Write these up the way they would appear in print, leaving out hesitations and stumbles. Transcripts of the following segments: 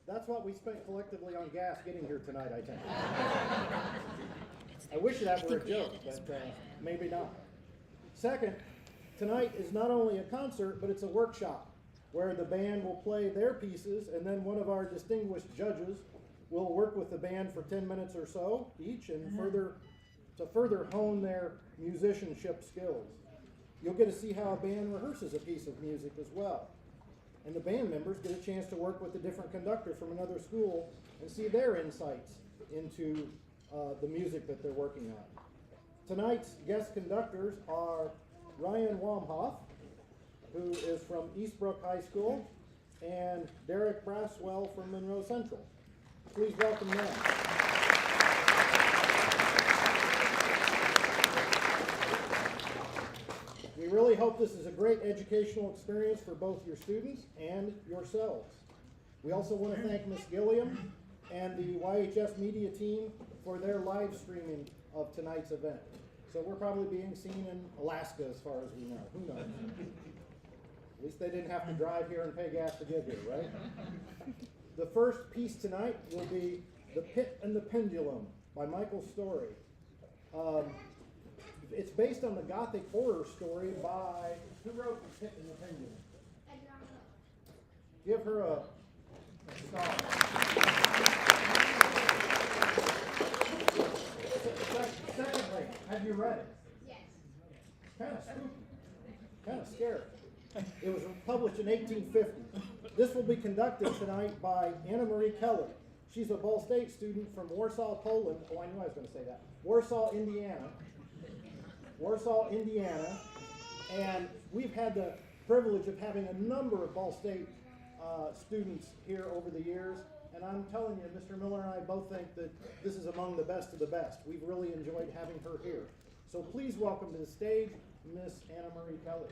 That's what we spent collectively on gas getting here tonight, I think. I wish that were a joke, but maybe not. Second, tonight is not only a concert, but it's a workshop where the band will play their pieces, and then one of our distinguished judges will work with the band for 10 minutes or so each, and further hone their musicianship skills. You'll get to see how a band rehearses a piece of music as well. And the band members get a chance to work with a different conductor from another school and see their insights into the music that they're working on. Tonight's guest conductors are Ryan Wamhoff, who is from Eastbrook High School, and Derek Braswell from Monroe Central. Please welcome them. We really hope this is a great educational experience for both your students and yourselves. We also want to thank Ms. Gilliam and the YHS media team for their live streaming of tonight's event. So we're probably being seen in Alaska as far as we know. Who knows? At least they didn't have to drive here and pay gas to get here, right? The first piece tonight will be The Pit and the Pendulum by Michael Story. It's based on the Gothic horror story by, who wrote The Pit and the Pendulum? Give her a star. Secondly, have you read it? Yes. Kind of spooky, kind of scary. It was published in 1850. This will be conducted tonight by Anna Marie Keller. She's a Ball State student from Warsaw, Poland. Oh, I knew I was going to say that. Warsaw, Indiana. Warsaw, Indiana. And we've had the privilege of having a number of Ball State students here over the years. And I'm telling you, Mr. Miller and I both think that this is among the best of the best. We've really enjoyed having her here. So please welcome to the stage, Miss Anna Marie Keller.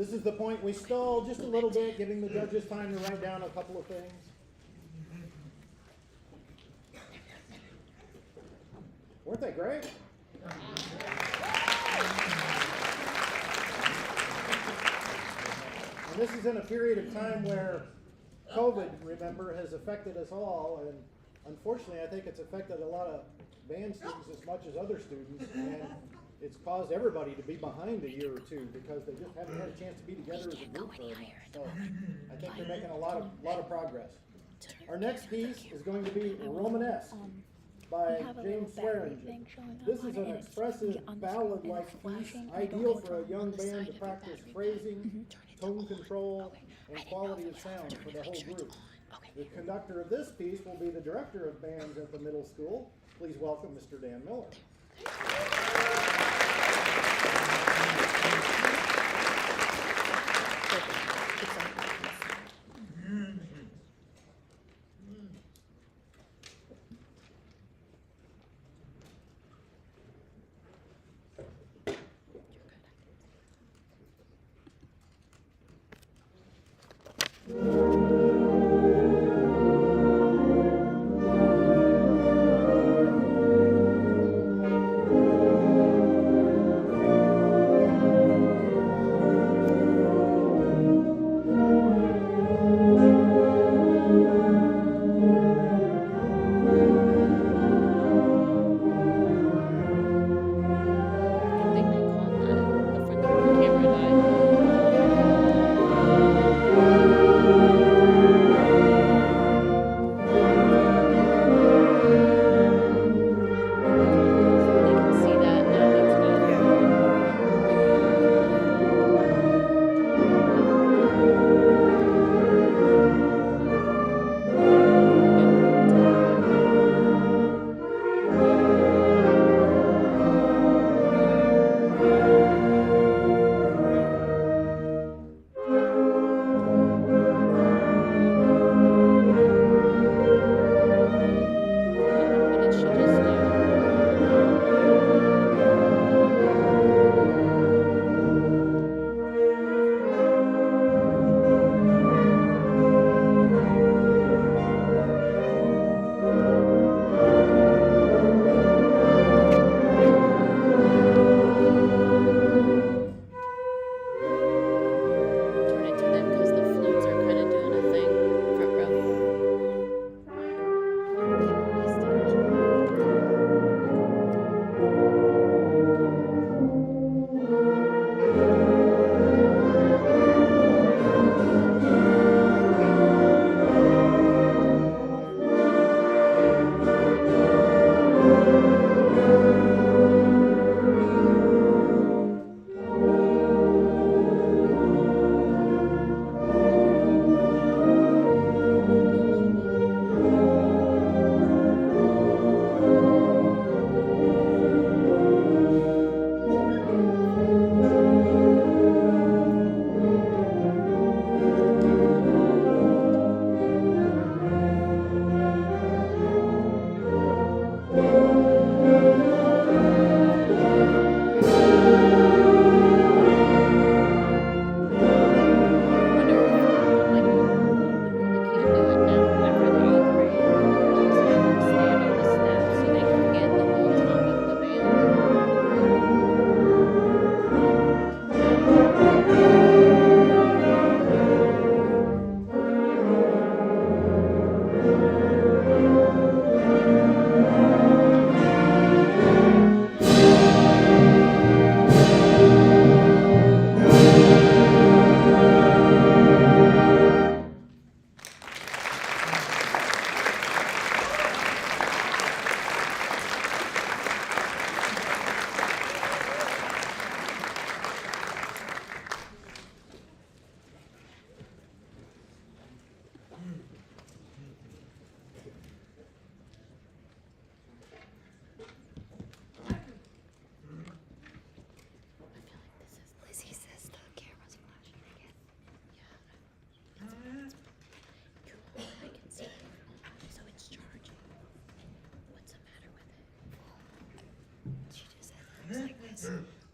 This is the point we stall just a little bit, giving the judges time to write down a couple of things. Weren't they great? And this is in a period of time where COVID, remember, has affected us all, and unfortunately I think it's affected a lot of band students as much as other students, and it's caused everybody to be behind a year or two because they just haven't had a chance to be together as a group very much. So I think they're making a lot of progress. Our next piece is going to be Romanesque by James Swearingen. This is an expressive ballad-like piece, ideal for a young band to practice phrasing, tone control, and quality of sound for the whole group. The conductor of this piece will be the director of bands at the middle school. Please welcome Mr. Dan Miller.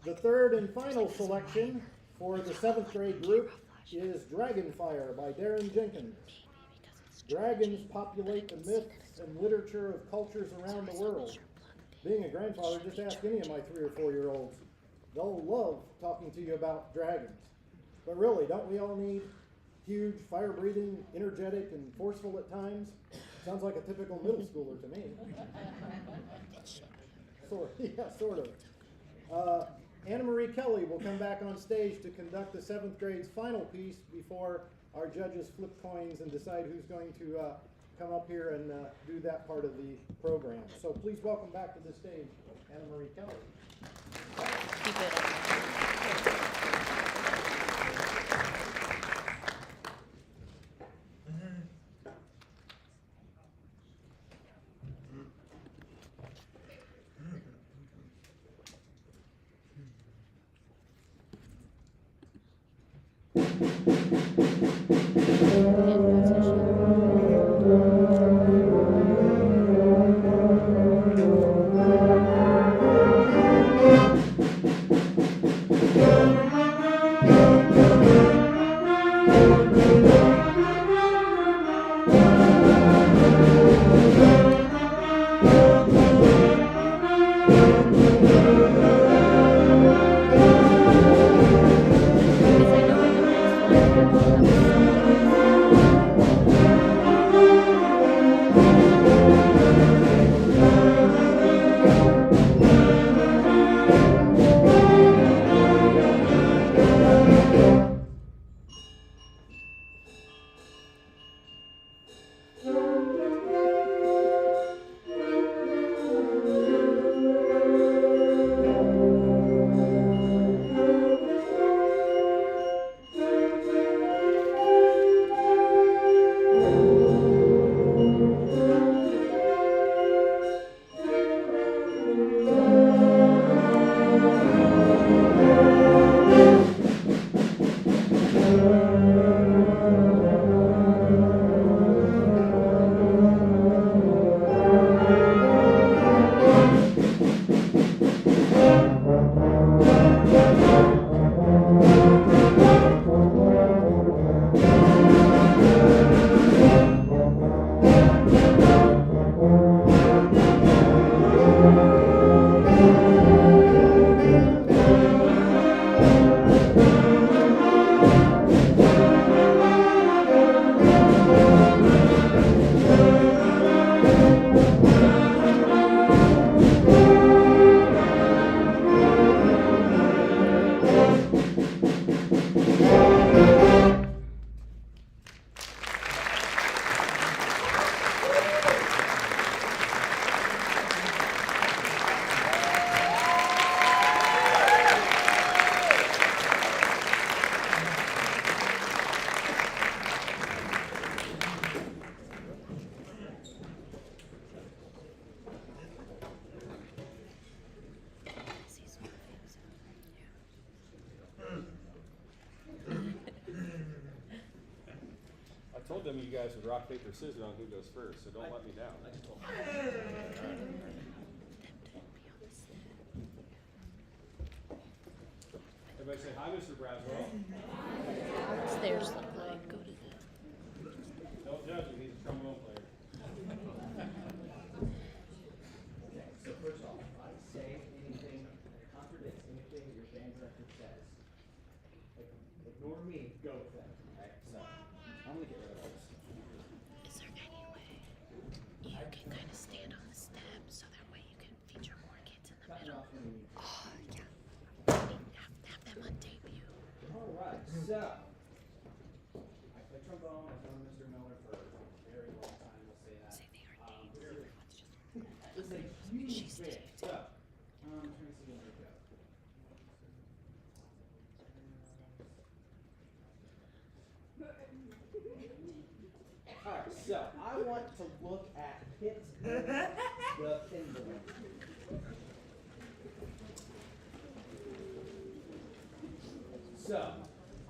The third and final selection for the 7th grade group is Dragonfire by Darren Jenkins. Dragons populate the myths and literature of cultures around the world. Being a grandfather, just ask any of my 3 or 4-year-olds. They'll love talking to you about dragons. But really, don't we all need huge, fire-breathing, energetic, and forceful at times? Sounds like a typical middle schooler to me. Sort of. Anna Marie Kelly will come back on stage to conduct the 7th grade's final piece before our judges flip coins and decide who's going to come up here and do that part of the program. So please welcome back to the stage Anna Marie Kelly. Keep it. I told them you guys would rock, paper, scissors on who goes first, so don't let me down. Everybody say hi, Mr. Braswell. Stairs look like. Go to the. Don't judge him, he's a trombone player. Okay, so first off, if I say anything that contradicts anything that your band director says, ignore me, go with that. Okay, so I'm gonna get rid of those. Is there any way you can kind of stand on the step so that way you can feature more kids in the Cut it middle? off when you need. Oh, yeah. Have them on debut. All right, so I play trombone. I've known Mr. Miller for a very long time. We'll say that. Say they are debut. This is a huge She's band. debut. So I'm trying to see where we go. All right, so I want to look at Pitt the Pendulum. So,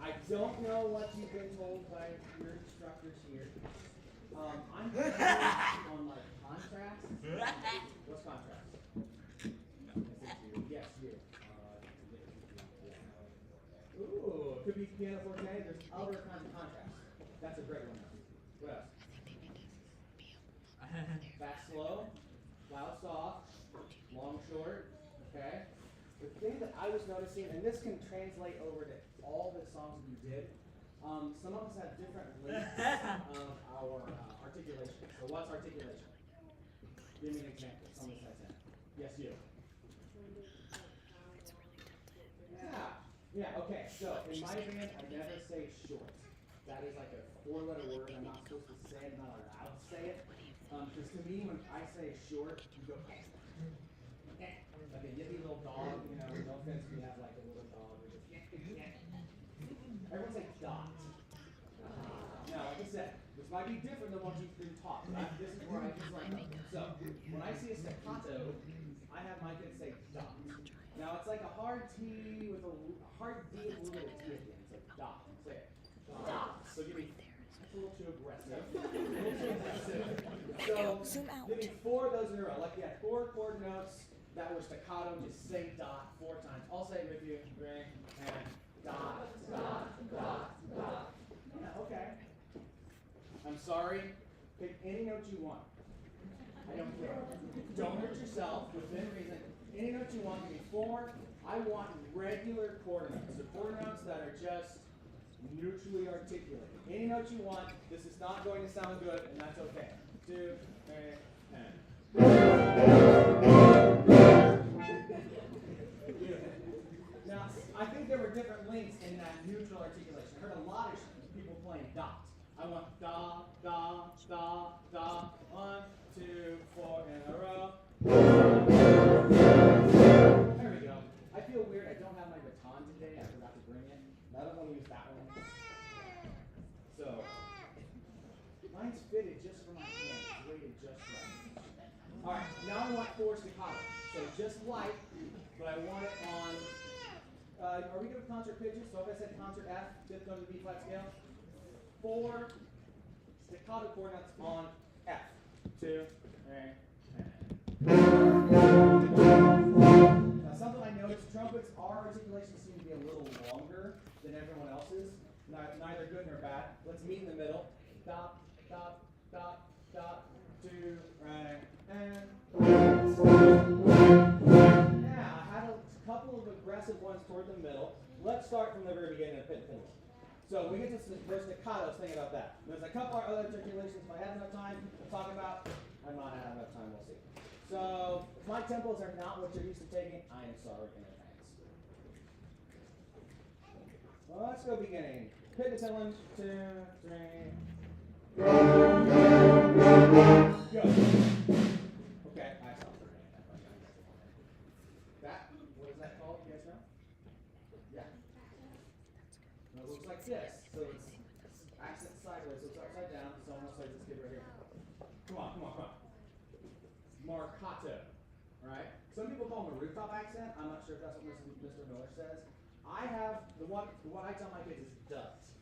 I don't know what you've been told by your instructors here. I'm on like contrast. What's contrast? Yes, you. Ooh. piano forte. There's other kinds of contrasts. That's a great one. What else? Fast, slow, loud, soft, long, short. Okay. The thing that I was noticing, and this can translate over to all the songs that you did. Some of us have different lengths of our articulation. So what's articulation? Give me an example. Someone says that. Yes, you. Yeah, okay. So in my band, I never say short. That is like a 4-letter word. I'm not supposed to say it, I'm not allowed to say it. Because to me, when I say short, you go, like a yippy little dog, you know, no offense if you have like a little dog. Everyone say dot. Now, like I said, this might be different than what you've been taught. Right? This is where I just like so, when I see a staccato, I have my kids say dot. Now, it's like a hard T with a hard D with a little bit of T at the end. It's like dot. Say it. Dot. So give me, that's a little too aggressive. So, give me 4 of those in a row. Like you had 4 chord notes that were staccato, just say dot 4 times. I'll say it with you. Ring and dot, dot, dot, dot. Yeah, okay. I'm sorry. Pick any note you want. I don't care. Don't hurt yourself within reason. Any note you want. Give me 4. I want regular quarter notes. The quarter notes that are just neutrally articulated. Any note you want. This is not going to sound good, and that's okay. 2, 3, and. Now, I think there were different lengths in that neutral articulation. I heard a lot of people playing dot. I want da, da, da, da. 1, 2, 4 in a row. There we go. I feel weird. I don't have my baton today. I forgot to bring it. I don't want to use that one. So, mine's fitted just for my hand. It's weighted just right. All right. Now I want 4 staccato. So just like, but I want it on. Are we good with concert pitches? So if I said concert F, 5th note of the B flat scale, 4 staccato chord notes on F. 2, 3, now something I noticed, trumpets, our articulations seem to be a little longer than everyone else's. Neither good nor bad. Let's meet in the middle. Dot, dot, dot, dot, 2, right, and. Yeah, I had a couple of aggressive ones toward the middle. Let's start from the very beginning of pit finish. So we get to those staccatos, think about that. There's a couple of other articulations. If I have enough time to talk about, I might not have enough time, we'll see. So if my tempos are not what you're used to taking, I am sorry in advance. Well, let's go beginning. Pit to 1, 2, 3. Go. Okay, I stopped. That, what is that called? You guys know? Yeah. It looks like this. So it's accent sideways, so it's upside down. Someone else says this kid right here. Come on, come on, come on. Marcato. Alright? Some people call them a rooftop accent. I'm not sure if that's what Mr. Miller says. I have the one I tell my kids is does.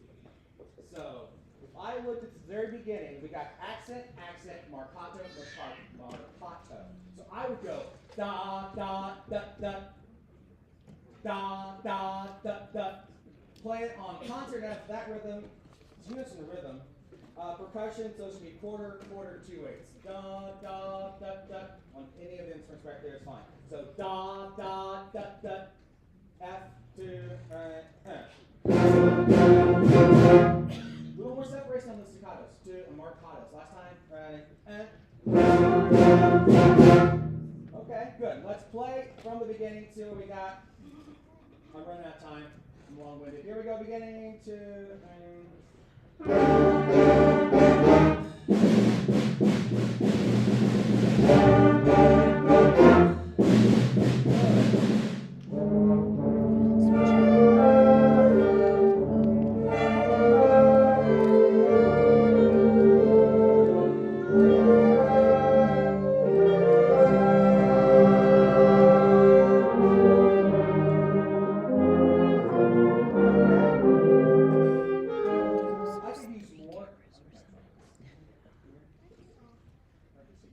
So if I looked at the very beginning, we got accent, accent, marcato, marcato. So I would go da da da da da da da da. Play it on concert F, that rhythm, it's units in the rhythm. Percussion, so it should be quarter, quarter, 2/8. Da da da da. On any of the instruments right there is fine. So da da da da. F 2 little more separation on the staccatos. 2 and marcatos. Last time. Okay, good. Let's play from the beginning. See what we got. I'm running out of time. I'm long-winded. Here we go. Beginning 2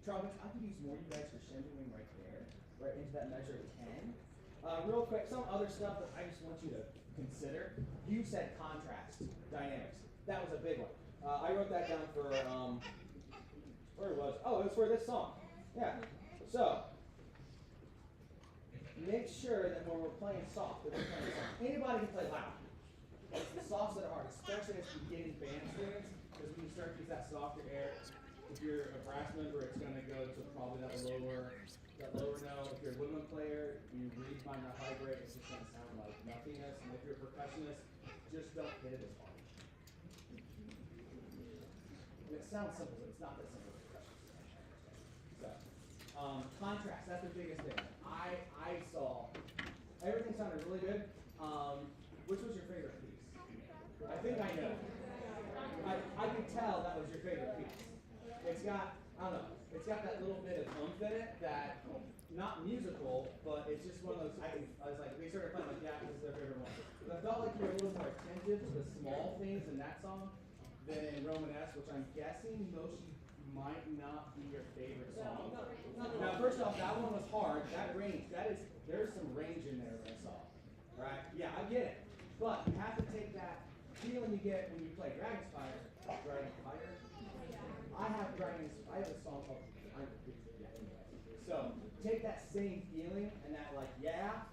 trumpets, I could use more. You guys are shimmy right there, right into that measure of 10. Real quick, some other stuff that I just want you to consider. You said contrast, dynamics. That was a big one. I wrote that down for, where it was? Oh, it was for this song. Yeah. So, make sure that when we're playing soft, that we're playing soft. Anybody can play loud. It's the softs that are hard, especially as beginning band experience, because when you start to use that softer air, if you're a brass member, it's going to go to probably that lower note. If you're a woodwind player, your reeds might not vibrate. It's just going to sound like nothingness. And if you're a percussionist, just don't hit it as hard. And it sounds simple, but it's not that simple for percussion. So, contrast, that's the biggest thing. I saw, everything sounded really good. Which was your favorite piece? I think I know. I can tell that was your favorite piece. It's got, I don't know, it's got that little bit of oomph in it that, not musical, but it's just one of those, I was like, we started playing, like, yeah, this is their favorite one. But I felt like you were a little more attentive to the small things in that song than in Roman S, which I'm guessing most might not be your favorite song. Now, first off, that one was hard. That range, there's some range in there that I saw. Right? Yeah, I get it. But you have to take that feeling you get when you play Dragon's Fire. I have a song called So take that same feeling and that like yeah,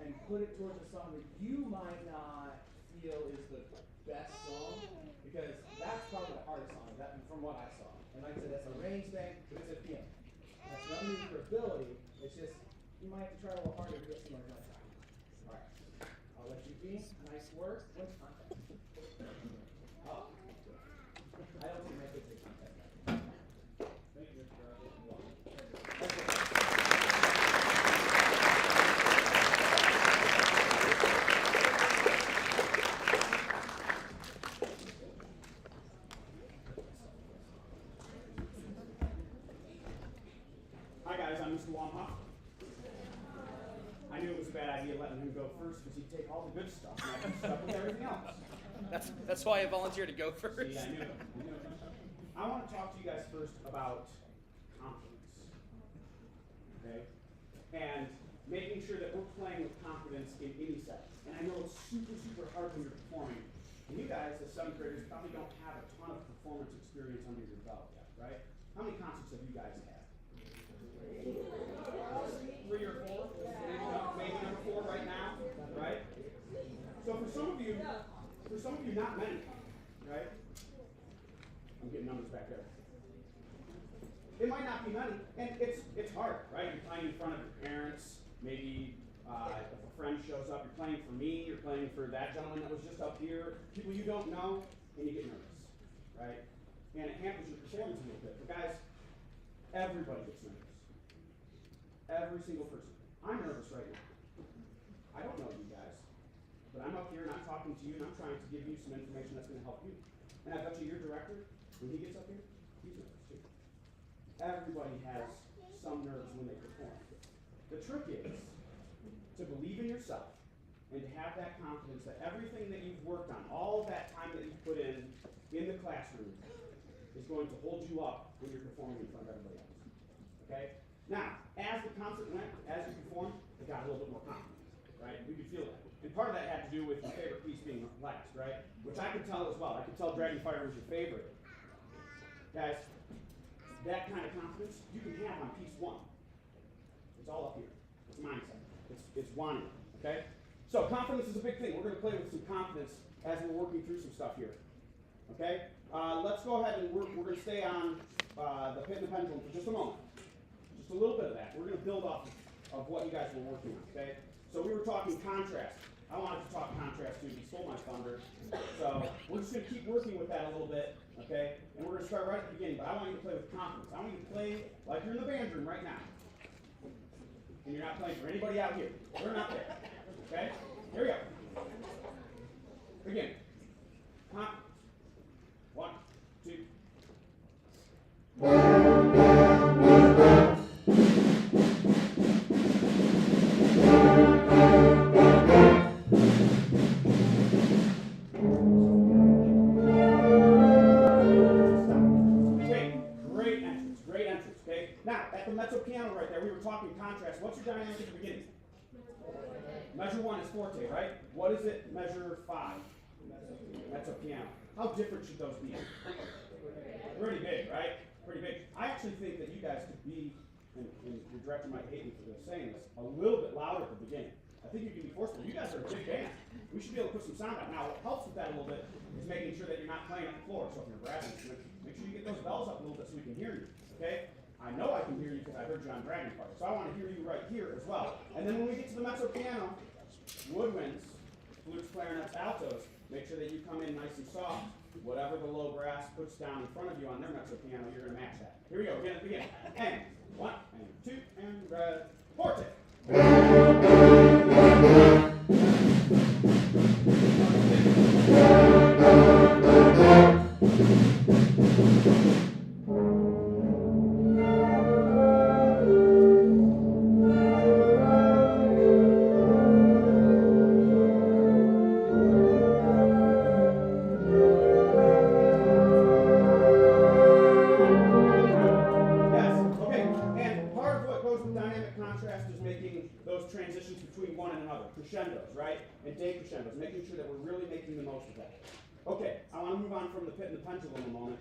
and put it towards a song that you might not feel is the best song, because that's probably the hardest song from what I saw. And like I said, that's a range thing, but it's a feeling. That's not only your ability, it's just you might have to try a little harder to get some of that. Alright. I'll let you be. Nice work. What's contact? Oh. I don't think my kids take contact. Thank you, Hi guys, I'm Mr. Wamhoff. I knew it was a bad idea letting him go first because he'd take all the good stuff and I'd be stuck with everything else. That's why I volunteered to go first. See, I knew it. I want to talk to you guys first about confidence. Okay? And making sure that we're playing with confidence in any setting. And I know it's super, super hard when you're performing. And you guys, as 7th graders, probably don't have a ton of performance experience under your belt yet, right? How many concerts have you guys had? 3 or 4? Maybe number 4 right now, right? So for some of you, not many, right? I'm getting numbers back there. It might not be many, and it's hard, right? You're playing in front of your parents, maybe if a friend shows up, you're playing for me, you're playing for that gentleman that was just up here, people you don't know, and you get nervous, right? And it hampers your performance a little bit. But guys, everybody gets nervous. Every single person. I'm nervous right now. I don't know you guys, but I'm up here and I'm talking to you and I'm trying to give you some information that's going to help you. And I bet you your director, when he gets up here, he's nervous too. Everybody has some nerves when they perform. The trick is to believe in yourself and to have that confidence that everything that you've worked on, all of that time that you've put in the classroom, is going to hold you up when you're performing in front of everybody else. Okay? Now, as the concert went, as you performed, it got a little bit more confident, right? We could feel that. And part of that had to do with your favorite piece being last, right? Which I could tell as well. I could tell Dragon Fire was your favorite. Guys, that kind of confidence you can have on piece 1. It's all up here. It's mindset. It's wanting it, okay? So confidence is a big thing. We're going to play with some confidence as we're working through some stuff here, okay? Let's go ahead and we're going to stay on the pit and the pendulum for just a moment. Just a little bit of that. We're going to build off of what you guys were working on, okay? So we were talking contrast. I wanted to talk contrast too. You stole my thunder. So we're just going to keep working with that a little bit, okay? And we're going to start right at the beginning, but I want you to play with confidence. I want you to play like you're in the band room right now. And you're not playing for anybody out here. We're not there, okay? Here we go. Begin. Confidence. 1, 2. Great entrance, okay? Now, at the mezzo piano right there, we were talking contrast. What's your dynamic at the beginning? Measure 1 is forte, right? What is it? Measure 5. Mezzo piano. How different should those be? Pretty big, right? Pretty big. I actually think that you guys could be, and your director might hate me for saying this, a little bit louder at the beginning. I think you can be forceful. You guys are a big band. We should be able to put some sound out. Now, what helps with that a little bit is making sure that you're not playing on the floor. So if you're a brass instrument, make sure you get those bells up a little bit so we can hear you. Okay? I know I can hear you because I heard you on Dragon Part. So I want to hear you right here as well. And then when we get to the mezzo piano, woodwinds, flutes, clarinets, altos, make sure that you come in nice and soft. Whatever the low brass puts down in front of you on their mezzo piano, you're going to match that. Here we go. Again at the beginning. And 1 and 2 and forte. Transitions between one and another, crescendos, right? And decrescendos, making sure that we're really making the most of that. Okay, I want to move on from the pit and the pendulum a moment.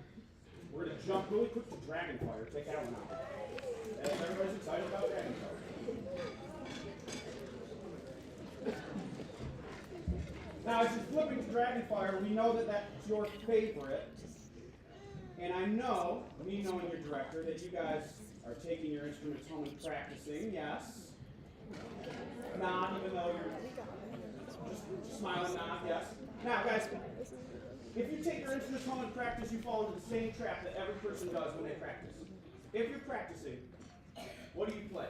We're going to jump really quick to Dragonfire. Take that one out. Everybody's excited about Dragonfire. Now, as you're flipping to Dragonfire, we know that that's your favorite. And I know, me knowing your director, that you guys are taking your instruments home and practicing, yes. Nod, even though you're just smiling, nod, yes. Now, guys, if you take your instruments home and practice, you fall into the same trap that every person does when they practice. If you're practicing, what do you play?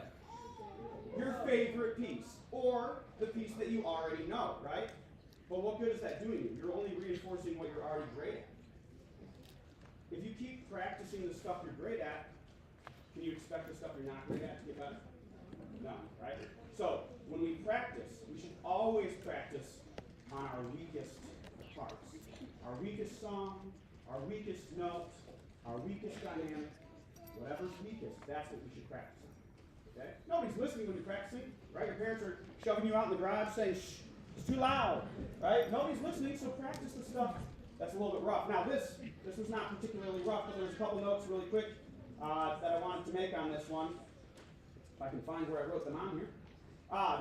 Your favorite piece, or the piece that you already know, right? But what good is that doing you? You're only reinforcing what you're already great at. If you keep practicing the stuff you're great at, can you expect the stuff you're not great at to get better? No, right? So, when we practice, we should always practice on our weakest parts. Our weakest song, our weakest note, our weakest dynamic, whatever's weakest, that's what we should practice on. Okay? Nobody's listening when you're practicing, right? Your parents are shoving you out in the garage saying, shh, it's too loud, right? Nobody's listening, so practice the stuff that's a little bit rough. Now, this was not particularly rough, but there's a couple notes really quick that I wanted to make on this one. If I can find where I wrote them on here.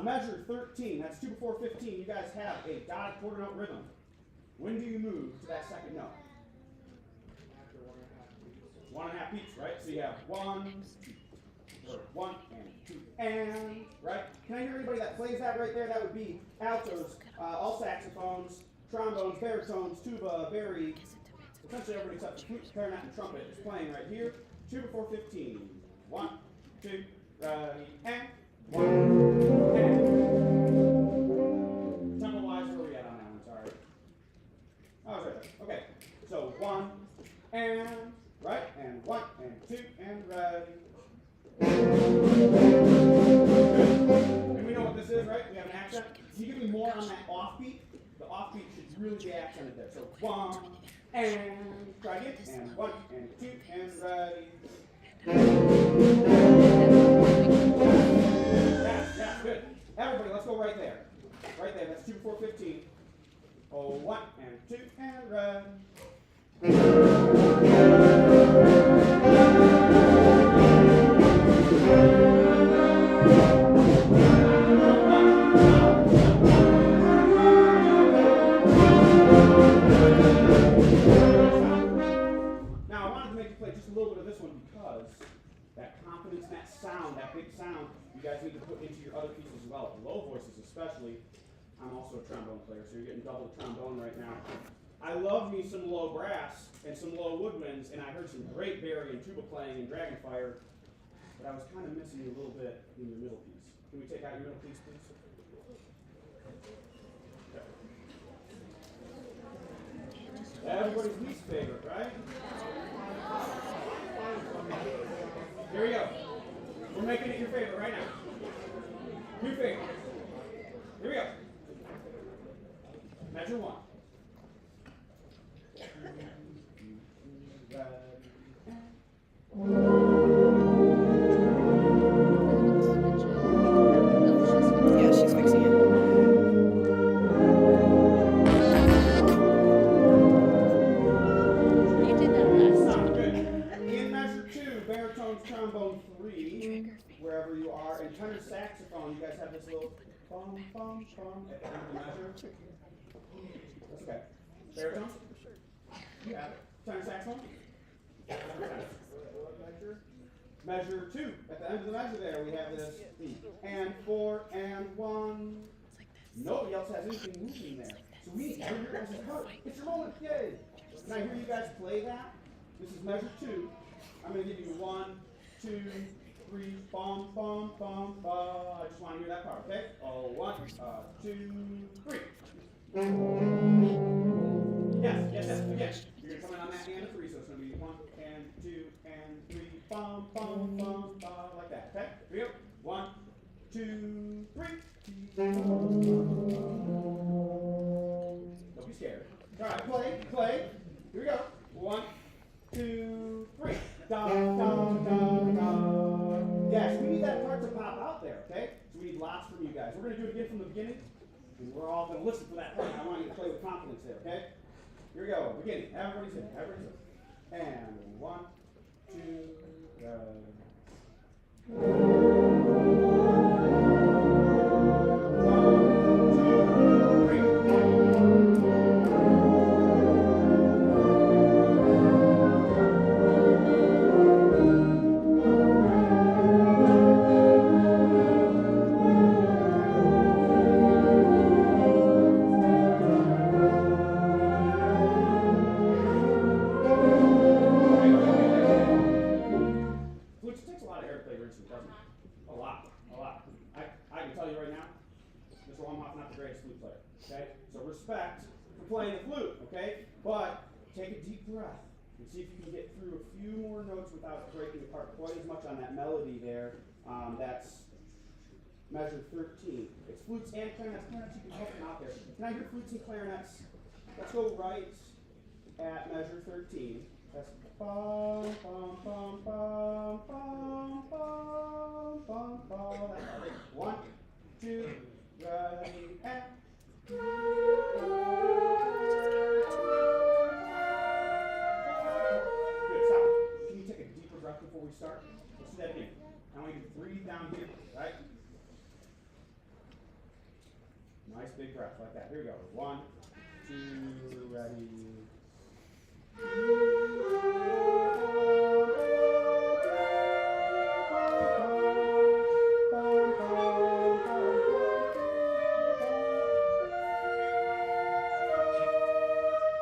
Measure 13, that's 2 before 15. You guys have a dotted quarter note rhythm. When do you move to that second note? After 1.5 beats, right? So you have 1, or 1 and 2 and, right? Can I hear anybody that plays that right there? That would be altos, all saxophones, trombones, baritones, tuba, bari. Essentially everybody except the flute, clarinet, and trumpet is playing right here. 2 before 15. 1, 2, ready, and 1, and. Tempo-wise, where are we at on that one? Sorry. Oh, it's right there. Okay. So 1 and, right? And 1 and 2 and ready. Good. And we know what this is, right? We have an accent. Can you give me more on that offbeat? The offbeat should really be accented there. So 1 and, try again. And 1 and 2 and ready. Yeah, good. Everybody, let's go right there. Right there, that's 2 before 15. Oh, 1 and 2 and ready. Now, I wanted to make you play just a little bit of this one because that confidence, that sound, that big sound, you guys need to put into your other pieces as well. Low voices especially. I'm also a trombone player, so you're getting double trombone right now. I love me some low brass and some low woodwinds, and I heard some great bari and tuba playing in Dragonfire, but I was kind of missing you a little bit in your middle piece. Can we take out your middle piece, please? Okay. Everybody's least favorite, right? Here we go. We're making it your favorite right now. New favorite. Here we go. Measure 1. Yeah, she wherever you are. And tenor saxophone, you guys have this little bum, bum, bum at the end of the measure. That's okay. Baritone? You have it. Tenor saxophone? Measure 2. At the end of the measure there, we have this and 4 and 1. Nobody else has anything moving there. So we need to hear your guys' heart. It's your moment. Yay! Can I hear you guys play that? This is measure 2. I'm going to give you 1, 2, 3, bum, bum, bum, bum. I just want to hear that part, okay? Oh, 1, 2, 3. Yes, yes, yes. Again, you're going to come in on that and a 3, so it's going to be 1 and 2 and 3, bum, bum, bum, bum, like that, okay? Here we go. 1, 2, 3. Don't be scared. All right, play. Here we go. 1, 2, 3. Da, da, da, da. Yes, we need that part to pop out there, okay? So we need lots from you guys. We're going to do it again from the beginning. And we're all going to listen for that part. I want you to play with confidence there, okay? Here we go. Beginning. Everybody's in. And 1, 2, that's measure 13. It's flutes and clarinets. Clarinets, you can help them out there. Can I hear flutes and clarinets? Let's go right at measure 13. That's bum, bum, bum, bum, bum, bum, bum, bum. That's 1, 2, right, and. Good, stop. Can you take a deeper breath before we start? Let's do that again. I want you to breathe down here, right? Nice big breath like that. Here we go. 1, 2, ready.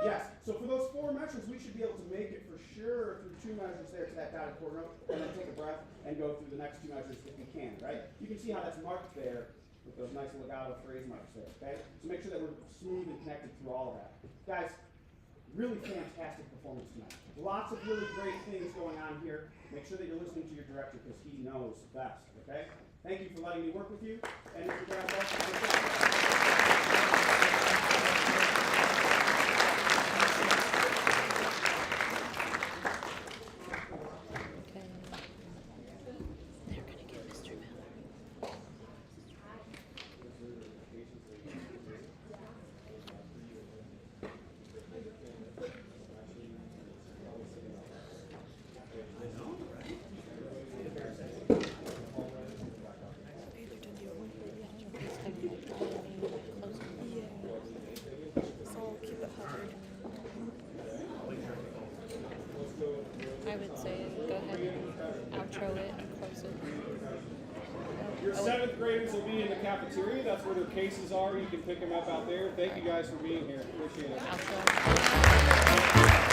Yes, so for those 4 measures, we should be able to make it for sure through 2 measures there to that dotted quarter note, and then take a breath and go through the next 2 measures if we can, right? You can see how that's marked there with those nice legato phrase marks there, okay? So make sure that we're smooth and connected through all of that. Guys, really fantastic performance tonight. Lots of really great things going on here. Make sure that you're listening to your director because he knows best, okay? Thank you for letting me work with you. And Mr. I would say go ahead and outro it and close it. Your 7th graders will be in the cafeteria. That's where their cases are. You can pick them up out there. Thank you guys for being here. Appreciate it. Outro.